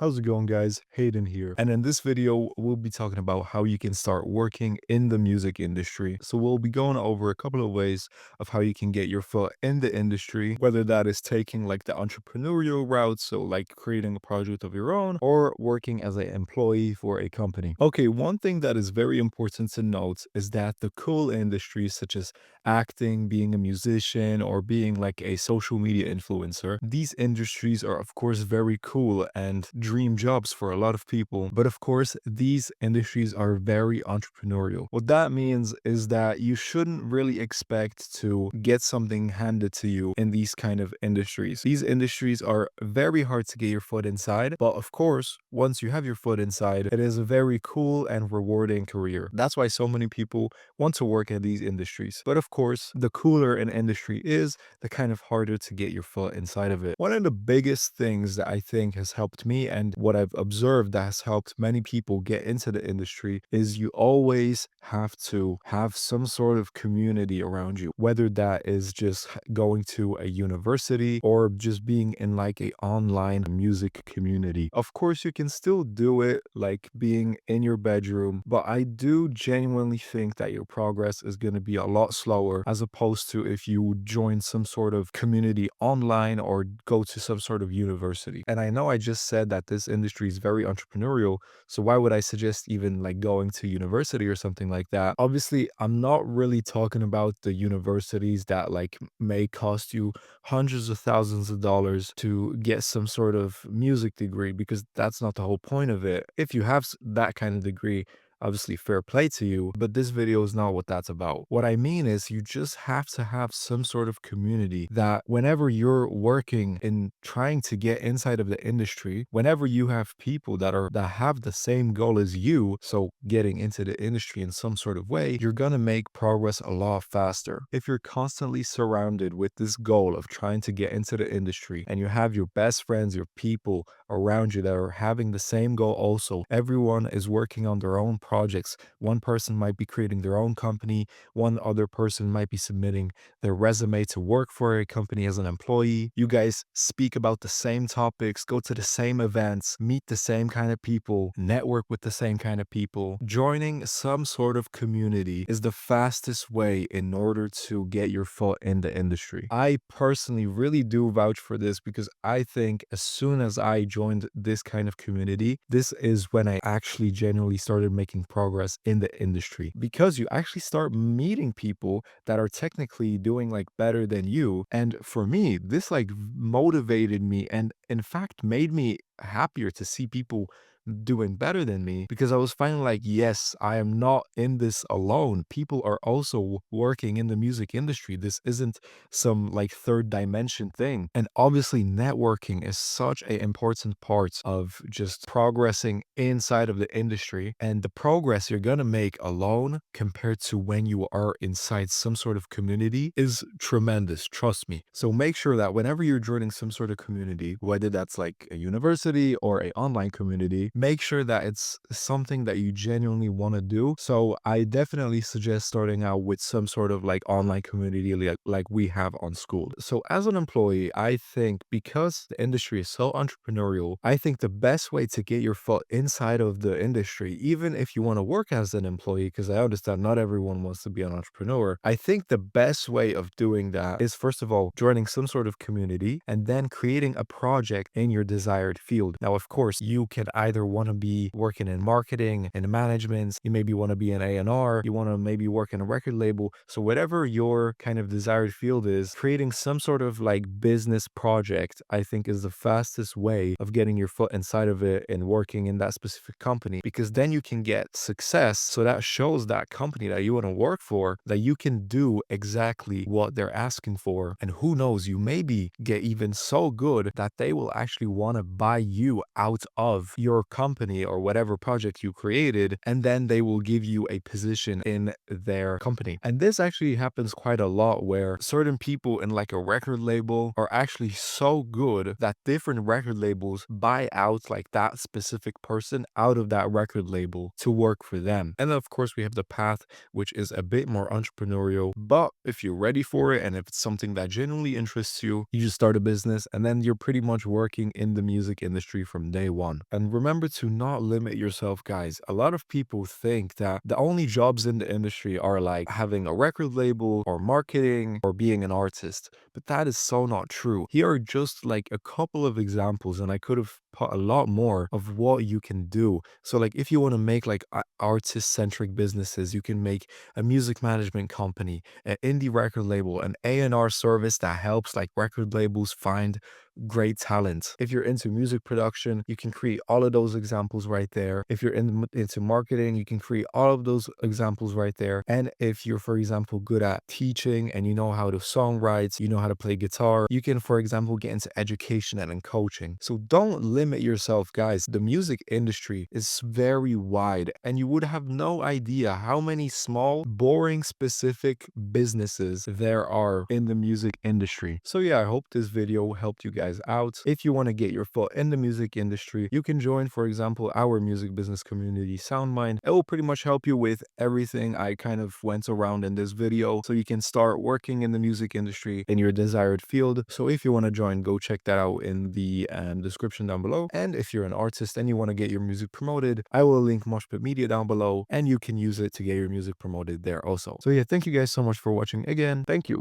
How's it going, guys? Hayden here. And in this video, we'll be talking about how you can start working in the music industry. So we'll be going over a couple of ways of how you can get your foot in the industry, whether that is taking like the entrepreneurial route, so like creating a project of your own, or working as an employee for a company. Okay, one thing that is very important to note is that the cool industries such as acting, being a musician, or being like a social media influencer, these industries are of course very cool and dream jobs for a lot of people. But of course, these industries are very entrepreneurial. What that means is that you shouldn't really expect to get something handed to you in these kind of industries. These industries are very hard to get your foot inside, but of course, once you have your foot inside, it is a very cool and rewarding career. That's why so many people want to work in these industries. But of course, the cooler an industry is, the kind of harder to get your foot inside of it. One of the biggest things that I think has helped me and what I've observed that has helped many people get into the industry is you always have to have some sort of community around you, whether that is just going to a university or just being in like a online music community. Of course, you can still do it like being in your bedroom, but I do genuinely think that your progress is going to be a lot slower as opposed to if you join some sort of community online or go to some sort of university. And I know I just said that this industry is very entrepreneurial, so why would I suggest even like going to university or something like that? Obviously, I'm not really talking about the universities that like may cost you hundreds of thousands of dollars to get some sort of music degree, because that's not the whole point of it. If you have that kind of degree, obviously fair play to you, but this video is not what that's about. What I mean is you just have to have some sort of community that whenever you're working in trying to get inside of the industry, whenever you have people that have the same goal as you, so getting into the industry in some sort of way, you're going to make progress a lot faster. If you're constantly surrounded with this goal of trying to get into the industry and you have your best friends, your people around you that are having the same goal also, everyone is working on their own projects. One person might be creating their own company, one other person might be submitting their resume to work for a company as an employee. You guys speak about the same topics, go to the same events, meet the same kind of people, network with the same kind of people. Joining some sort of community is the fastest way in order to get your foot in the industry. I personally really do vouch for this because I think as soon as I joined this kind of community, this is when I actually genuinely started making progress in the industry, because you actually start meeting people that are technically doing like better than you. And for me, this like motivated me and in fact made me happier to see people doing better than me, because I was finding like, yes, I am not in this alone. People are also working in the music industry. This isn't some like third dimension thing. And obviously, networking is such an important part of just progressing inside of the industry. And the progress you're going to make alone compared to when you are inside some sort of community is tremendous. Trust me. So make sure that whenever you're joining some sort of community, whether that's like a university or a online community, make sure that it's something that you genuinely want to do. So I definitely suggest starting out with some sort of like online community like we have on school. So as an employee, I think because the industry is so entrepreneurial, I think the best way to get your foot inside of the industry, even if you want to work as an employee, because I understand not everyone wants to be an entrepreneur, I think the best way of doing that is first of all joining some sort of community and then creating a project in your desired field. Now, of course, you can either want to be working in marketing and management, you maybe want to be an A&R, you want to maybe work in a record label. So whatever your kind of desired field is, creating some sort of like business project, I think is the fastest way of getting your foot inside of it and working in that specific company, because then you can get success. So that shows that company that you want to work for that you can do exactly what they're asking for. And who knows, you maybe get even so good that they will actually want to buy you out of your company or whatever project you created, and then they will give you a position in their company. And this actually happens quite a lot, where certain people in like a record label are actually so good that different record labels buy out like that specific person out of that record label to work for them. And then of course we have the path, which is a bit more entrepreneurial, but if you're ready for it and if it's something that genuinely interests you, you just start a business and then you're pretty much working in the music industry industry from day one. And remember to not limit yourself, guys. A lot of people think that the only jobs in the industry are like having a record label or marketing or being an artist. But that is so not true. Here are just like a couple of examples, and I could have put a lot more of what you can do. So like if you want to make like artist centric businesses, you can make a music management company, an indie record label, an A&R service that helps like record labels find great talent. If you're into music production, you can create all of those examples right there. If you're into marketing, you can create all of those examples right there. And if you're, for example, good at teaching and you know how to songwrite, you know how to play guitar, you can, for example, get into education and in coaching. So don't limit yourself, guys. The music industry is very wide, and you would have no idea how many small, boring, specific businesses there are in the music industry. So yeah, I hope this video helped you guys out. If you want to get your foot in the music industry, you can join, for example, our music business community, SoundMind. It will pretty much help you with everything I kind of went around in this video, so you can start working in the music industry in your desired field. So if you want to join, go check that out in the description down below. And if you're an artist and you want to get your music promoted, I will link Moshpit Media down below, and you can use it to get your music promoted there also. So yeah, thank you guys so much for watching again. Thank you.